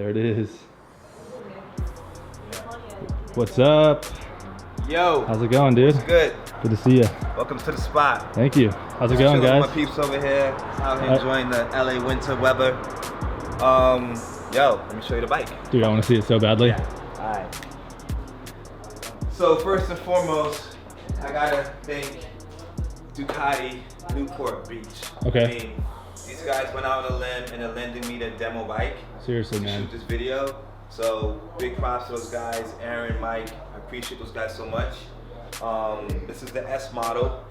There it is. What's up? Yo. How's it going, dude? What's good? Good to see you. Welcome to the spot. Thank you. How's it going, guys? My peeps over here, out here enjoying the LA winter weather. Yo, let me show you the bike. Dude, I want to see it so badly. Yeah. All right. So first and foremost, I gotta thank Ducati Newport Beach. Okay. I mean, these guys went out on a limb and are lending me their demo bike. Seriously, to man. shoot this video. So big props to those guys, Aaron, Mike. I appreciate those guys so much. This is the S model.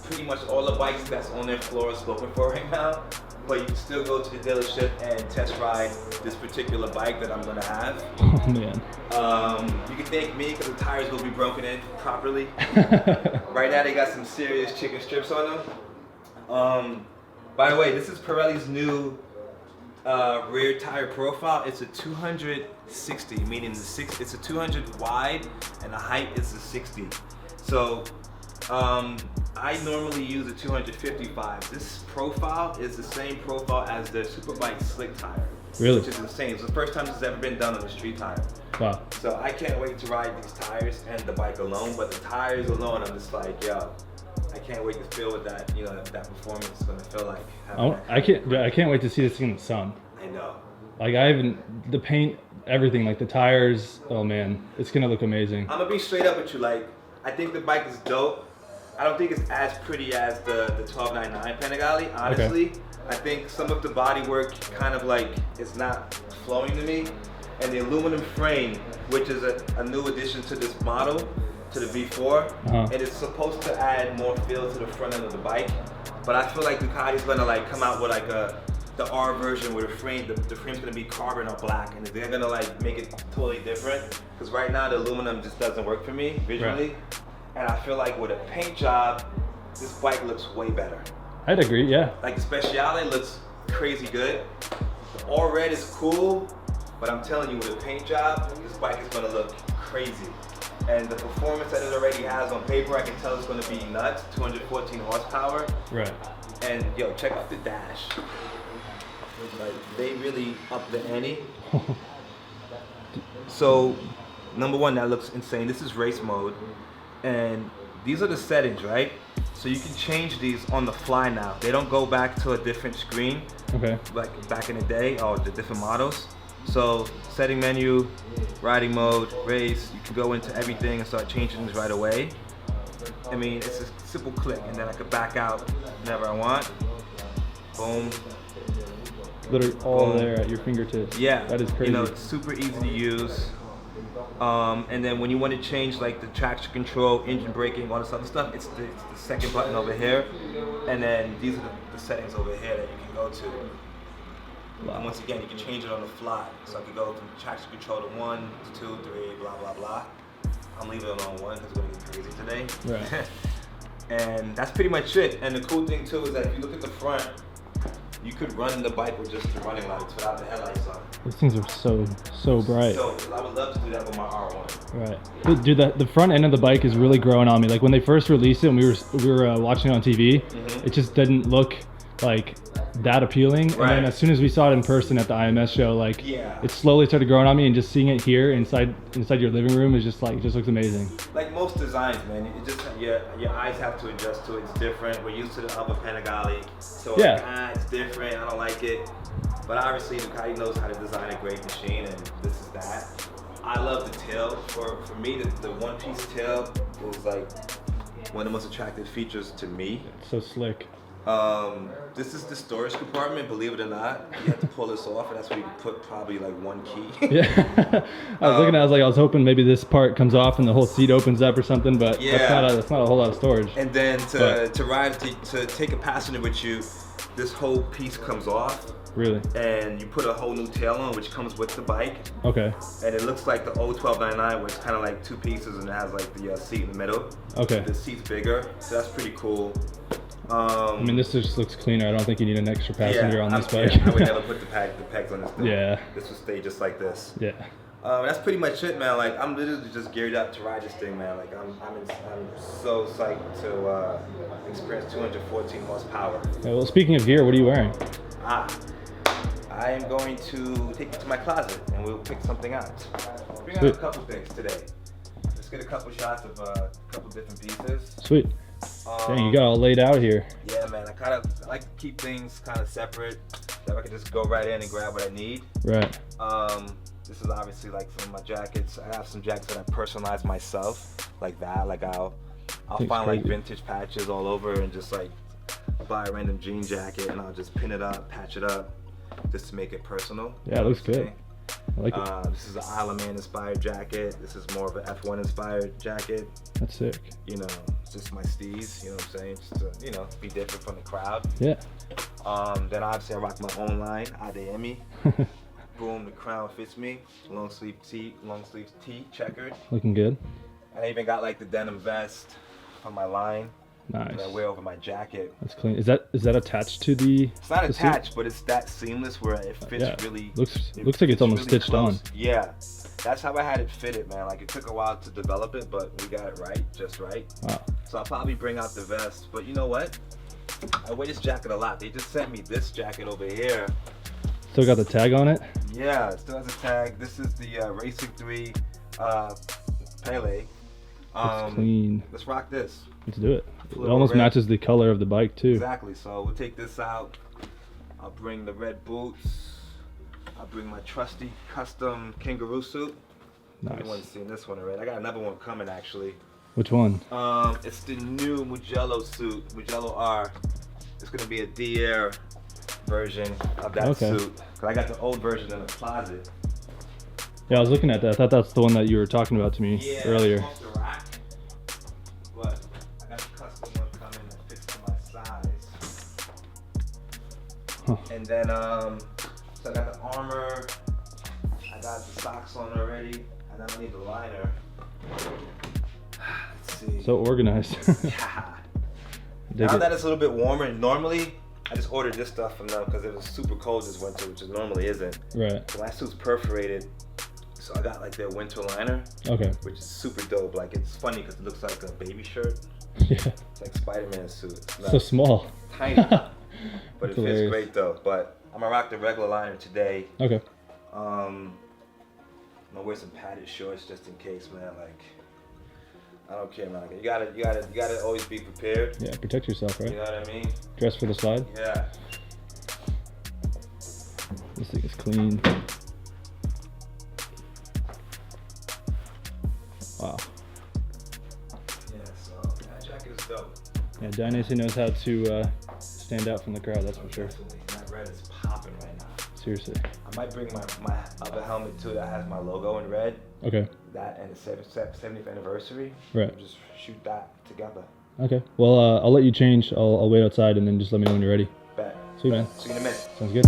Pretty much all the bikes that's on their floor is spoken for right now. But you can still go to the dealership and test ride this particular bike that I'm gonna have. Oh man. You can thank me because the tires will be broken in properly. Right now they got some serious chicken strips on them. By the way, this is Pirelli's new rear tire profile. It's a 260, meaning it's a 200 wide and the height is a 60. So I normally use a 255. This profile is the same profile as the Superbike slick tire. Really? Which is insane. It's the first time this has ever been done on a street tire. Wow. So I can't wait to ride these tires and the bike alone, but the tires alone, I'm just like, yo, I can't wait to feel what that, you know, that performance is gonna feel like. I can't wait to see this thing in the sun. I know. Like the paint, everything, like the tires, oh man, it's gonna look amazing. I'm gonna be straight up with you, like, I think the bike is dope. I don't think it's as pretty as the 1299 Panigale, honestly. Okay. I think some of the bodywork kind of like is not flowing to me. And the aluminum frame, which is a new addition to this model, to the V4, and it's supposed to add more feel to the front end of the bike. But I feel like Ducati's gonna like come out with like the R version where the frame's gonna be carbon or black, and they're gonna like make it totally different. Because right now the aluminum just doesn't work for me visually. Right. And I feel like with a paint job, this bike looks way better. I'd agree, yeah. Like the Speciale looks crazy good. The all red is cool, but I'm telling you, with a paint job, this bike is gonna look crazy. And the performance that it already has on paper, I can tell it's gonna be nuts, 214 horsepower. Right. And yo, check out the dash. Like, they really upped the ante. So, number one, that looks insane. This is race mode. And these are the settings, right? So you can change these on the fly now. They don't go back to a different screen, okay, like back in the day, or the different models. So setting menu, riding mode, race, you can go into everything and start changing things right away. I mean, it's a simple click, and then I could back out whenever I want. Boom. Literally all there at your fingertips. Yeah. That is crazy. You know, it's super easy to use. And then when you want to change like the traction control, engine braking, all this other stuff, it's the second button over here. And then these are the settings over here that you can go to. Wow. And once again, you can change it on the fly. So I could go from traction control to 1, 2, 3, blah, blah, blah. I'm leaving it on 1 because it's going to get crazy today. Right. And that's pretty much it. And the cool thing too is that if you look at the front, you could run the bike with just the running lights without the headlights on. Those things are so bright. So I would love to do that with my R1. Right. Dude, the front end of the bike is really growing on me. Like when they first released it and we were watching it on TV, it just didn't look like that appealing. Right. And then as soon as we saw it in person at the IMS show, like it slowly started growing on me, and just seeing it here inside your living room is just like, it just looks amazing. Like most designs, man, it just your eyes have to adjust to it. It's different. We're used to the other Panigale, so it's different. I don't like it, but obviously Ducati knows how to design a great machine, and this is that. I love the tail. For me, the one-piece tail is like one of the most attractive features to me. It's so slick. This is the storage compartment, believe it or not. You have to pull this off, and that's where you can put probably like one key. Yeah. I was looking at it, I was hoping maybe this part comes off and the whole seat opens up or something, but that's not a whole lot of storage. And then to take a passenger with you, this whole piece comes off. Really? And you put a whole new tail on, which comes with the bike. Okay. And it looks like the old 1299, where it's kind of like two pieces and it has like the seat in the middle. Okay. The seat's bigger, so that's pretty cool. I mean, this just looks cleaner. I don't think you need an extra passenger on this bike. I would never put the pegs on this thing. Yeah. This would stay just like this. Yeah. That's pretty much it, man. Like, I'm literally just geared up to ride this thing, man. Like, I'm so psyched to experience 214 horsepower. Yeah, well, speaking of gear, what are you wearing? I I am going to take it to my closet and we'll pick something out. Bring out a couple things today. Let's get a couple shots of a couple different pieces. Sweet. Dang, you got all laid out here. Yeah, man. I like to keep things kind of separate, so I can just go right in and grab what I need. Right. This is obviously like some of my jackets. I have some jackets that I personalize myself, like that. Like I'll find like vintage patches all over and just like buy a random jean jacket and I'll just pin it up, patch it up, just to make it personal. Yeah, it looks good. I like it. This is an Isle of Man inspired jacket. This is more of an F1 inspired jacket. That's sick. You know, it's just my steez, you know what I'm saying? Just to, you know, be different from the crowd. Yeah. Then obviously I rock my own line, ADM. Boom, the crown fits me. Long sleeve tee, checkered. Looking good. And I even got like the denim vest on my line. Nice. That I wear over my jacket. That's clean. Is that attached to the? It's not attached, suit? but it's that seamless where it fits really. Looks like it's almost really stitched close. on. Yeah, that's how I had it fitted, man. Like it took a while to develop it, but we got it right, just right. Wow. So I'll probably bring out the vest, but you know what? I wear this jacket a lot. They just sent me this jacket over here. Still got the tag on it? Yeah, it still has a tag. This is the Racing 3 Pele. It's clean. Let's rock this. Let's do it. It almost matches the color of the bike too. Exactly. So we'll take this out. I'll bring the red boots. I'll bring my trusty custom kangaroo suit. Nice. Everyone's seen this one already. I got another one coming actually. Which one? It's the new Mugello suit, Mugello R. It's gonna be a DR version of that suit. Cause I got the old version in the closet. Yeah, I was looking at that. I thought that's the one that you were talking about to me earlier. It's off the rack, but I got the custom one coming that fits to my size. Huh. And then, so I got the armor. I got the socks on already, and I don't need the liner. Let's see. So organized. Yeah. Now that it's a little bit warmer, normally I just ordered this stuff from them because it was super cold this winter, which it normally isn't. Right. So my suit's perforated, so I got like their winter liner. Okay. Which is super dope. Like it's funny because it looks like a baby shirt. Yeah. It's like Spider-Man's suit. It's so small. Tiny. But it fits great though. But I'm gonna rock the regular liner today. Okay. I'm gonna wear some padded shorts just in case, man. Like I don't care, man. You gotta always be prepared. Yeah, protect yourself, right? You know what I mean? Dress for the slide. Yeah. This thing is clean. Wow. Yeah, so that jacket is dope. Yeah, Dynasty knows how to stand out from the crowd, that's for sure. Definitely. That red is popping right now. Seriously. I might bring my other helmet too that has my logo in red. Okay. That and the 70th anniversary. Right. Just shoot that together. Okay. Well, I'll let you change. I'll wait outside and then just let me know when you're ready. Bet. Sweet, man. See you in a minute. Sounds good.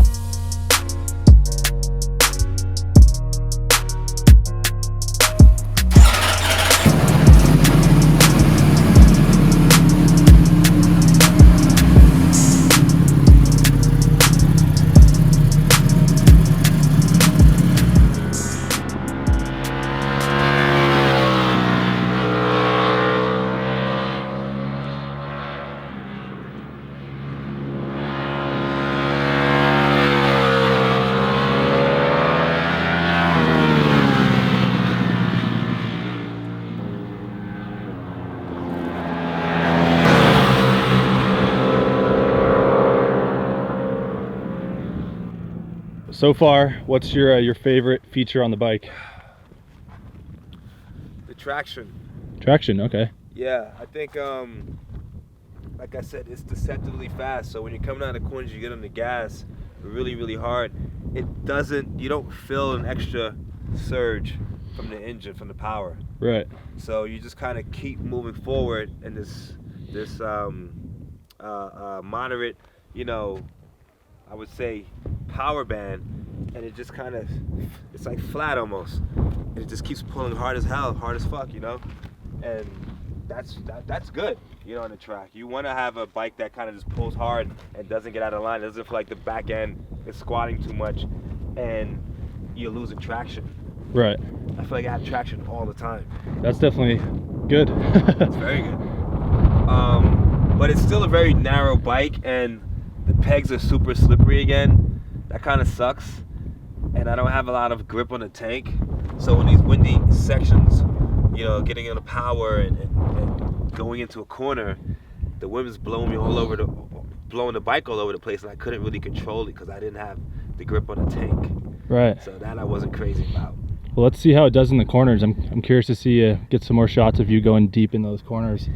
So far, what's your favorite feature on the bike? The traction. Traction, okay. Yeah, I think like I said, it's deceptively fast. So when you're coming out of the corners, you get on the gas really, really hard. You don't feel an extra surge from the engine, from the power. Right. So you just kind of keep moving forward in this moderate, you know, I would say power band, and it just kind of, it's like flat almost. And it just keeps pulling hard as hell, hard as fuck, you know? And that's good, you know, on the track. You want to have a bike that kind of just pulls hard and doesn't get out of line. It doesn't feel like the back end is squatting too much and you're losing traction. Right. I feel like I have traction all the time. That's definitely good. It's very good. But it's still a very narrow bike, and the pegs are super slippery again. that kind of sucks. And I don't have a lot of grip on the tank. So in these windy sections, you know, getting into power and going into a corner, the wind was blowing the bike all over the place, and I couldn't really control it because I didn't have the grip on the tank. Right. So that I wasn't crazy about. Well, let's see how it does in the corners. I'm curious to see get some more shots of you going deep in those corners.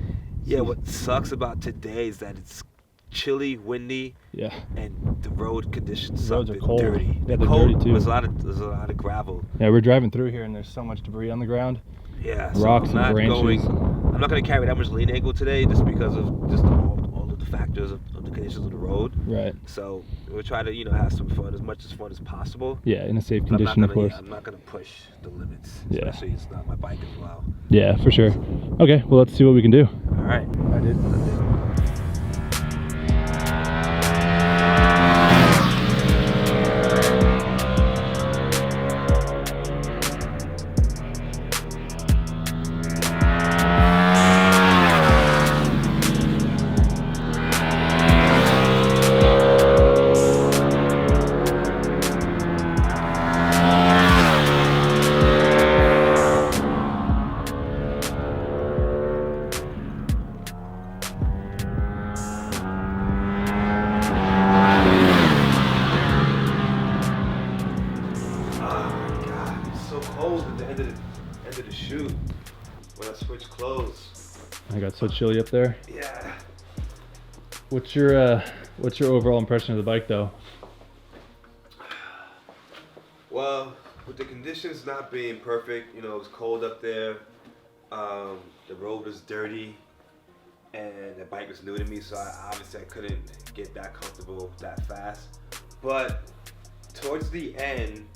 Yeah, what sucks about today is that it's chilly, windy, yeah, and the road conditions the roads suck. are cold. Dirty. Yeah, they're cold. dirty too. There's a lot of gravel. Yeah, we're driving through here and there's so much debris on the ground. Yeah, rocks so and branches. I'm not going to carry that much lean angle today just because of just all of the factors of the conditions of the road. Right. So we'll try to, you know, have some fun, as much as fun as possible. Yeah, in a safe condition, of course. Yeah, I'm not going to push the limits, Yeah. especially it's not my bike as well. Yeah, for sure. Okay, well, let's see what we can do. All right. I did. I got so chilly up there. Yeah. What's your overall impression of the bike, though? Well, with the conditions not being perfect, you know, it was cold up there. The road was dirty, and the bike was new to me, so I couldn't get that comfortable that fast. But towards the end,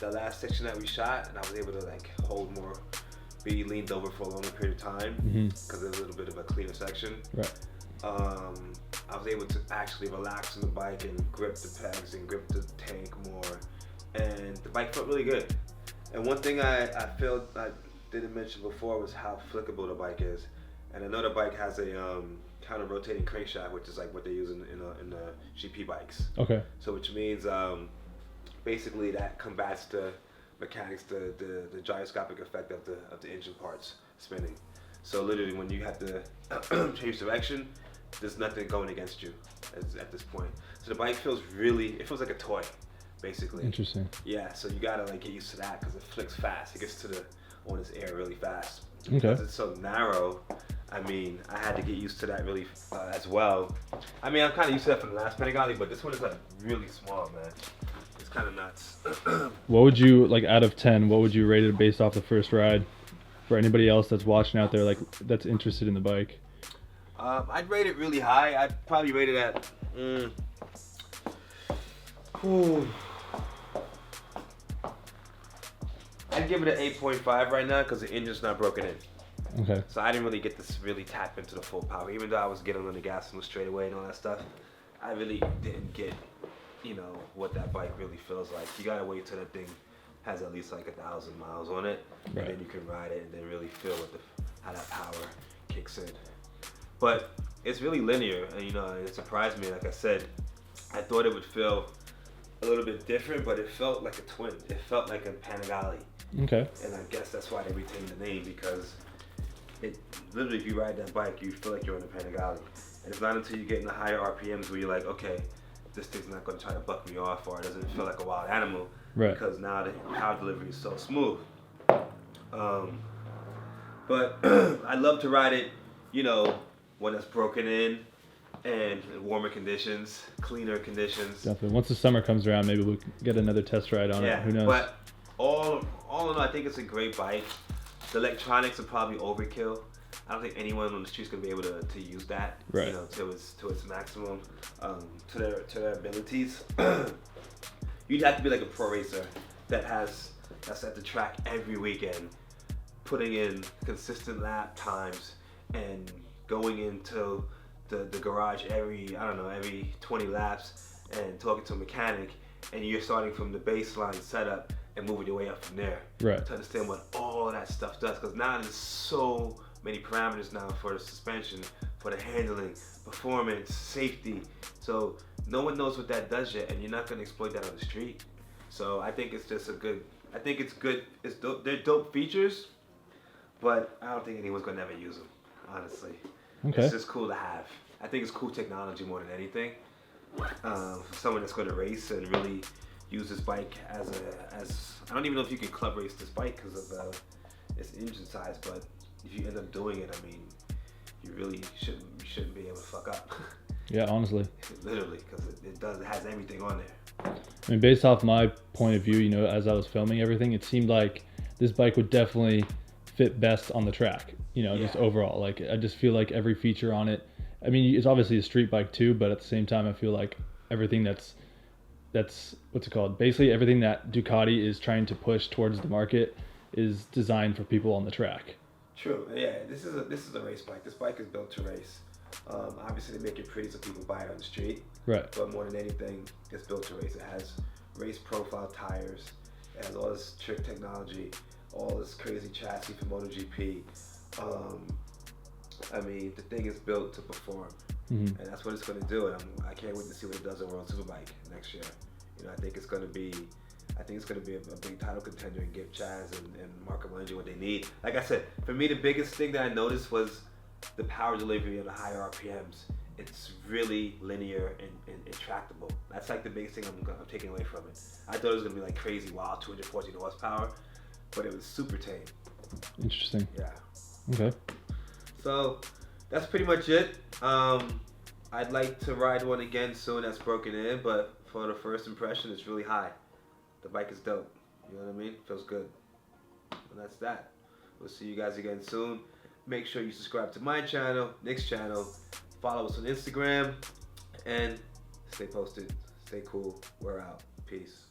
the last section that we shot, and I was able to like hold more, be leaned over for a longer period of time because it was a little bit of a cleaner section. Right. I was able to actually relax on the bike and grip the pegs and grip the tank more, and the bike felt really good. And one thing I felt I didn't mention before was how flickable the bike is. And I know the bike has a kind of rotating crankshaft, which is like what they use in the GP bikes. Okay. So which means basically that combats the mechanics, the gyroscopic effect of the engine parts spinning. So literally when you have to change direction, there's nothing going against you at this point. So the bike feels like a toy, basically. Interesting. Yeah, so you gotta like get used to that because it flicks fast. It gets on its air really fast. Okay. Because it's so narrow, I mean, I had to get used to that really as well. I mean, I'm kind of used to that from the last Panigale, but this one is like really small, man. It's kind of nuts. What would you, like out of 10, what would you rate it based off the first ride? For anybody else that's watching out there, like that's interested in the bike. I'd rate it really high. I'd probably rate it at, I'd give it an 8.5 right now because the engine's not broken in. Okay. So I didn't really get to really tap into the full power. Even though I was getting on the gas and was straight away and all that stuff, I really didn't get, you know, what that bike really feels like. You gotta wait till that thing has at least like 1,000 miles on it, right. And then you can ride it and then really feel how that power kicks in. But it's really linear, and you know, it surprised me. Like I said, I thought it would feel a little bit different, but it felt like a twin. It felt like a Panigale. Okay. And I guess that's why they retained the name, because it literally, if you ride that bike, you feel like you're in a Panigale. And it's not until you get in the higher RPMs where you're like, okay, this thing's not going to try to buck me off, or it doesn't feel like a wild animal, right? Because now the power delivery is so smooth. But I love to ride it, you know, when it's broken in and warmer conditions, cleaner conditions. Definitely. Once the summer comes around, maybe we'll get another test ride on it. Who knows? But all in all, I think it's a great bike. The electronics are probably overkill. I don't think anyone on the street's gonna be able to use that, right? You know, to its maximum, to their abilities. You'd have to be like a pro racer that's at the track every weekend, putting in consistent lap times and going into the garage every 20 laps and talking to a mechanic, and you're starting from the baseline setup and moving your way up from there, right? To understand what all of that stuff does, because now there's so many parameters now for the suspension, for the handling, performance, safety. So no one knows what that does yet, and you're not gonna exploit that on the street. So I think it's just I think it's good. It's dope. They're dope features, but I don't think anyone's gonna ever use them. Honestly, Okay. it's just cool to have. I think it's cool technology more than anything. For someone that's gonna race and really use this bike as I don't even know if you can club race this bike because of its engine size, but if you end up doing it, I mean, you really shouldn't be able to fuck up. Yeah, honestly. Literally, because it has everything on there. I mean, based off my point of view, you know, as I was filming everything, it seemed like this bike would definitely fit best on the track, you know, just overall. Like, I just feel like every feature on it, I mean, it's obviously a street bike too, but at the same time, I feel like everything that's what's it called? Basically, everything that Ducati is trying to push towards the market is designed for people on the track. True. Yeah, this is a race bike. This bike is built to race. Obviously, they make it pretty so people buy it on the street. Right. But more than anything, it's built to race. It has race profile tires. It has all this trick technology, all this crazy chassis for MotoGP. I mean, the thing is built to perform, and that's what it's going to do. And I can't wait to see what it does at World Superbike next year. You know, I think it's going to be a big title contender and give Chaz and Marco Melengi what they need. Like I said, for me, the biggest thing that I noticed was the power delivery of the higher RPMs. It's really linear and tractable. That's like the biggest thing I'm taking away from it. I thought it was going to be like crazy, wild, 214 horsepower, but it was super tame. Interesting. Yeah. Okay. So that's pretty much it. I'd like to ride one again soon that's broken in, but for the first impression, it's really high. The bike is dope. You know what I mean? Feels good. And that's that. We'll see you guys again soon. Make sure you subscribe to my channel, Nick's channel. Follow us on Instagram. And stay posted. Stay cool. We're out. Peace.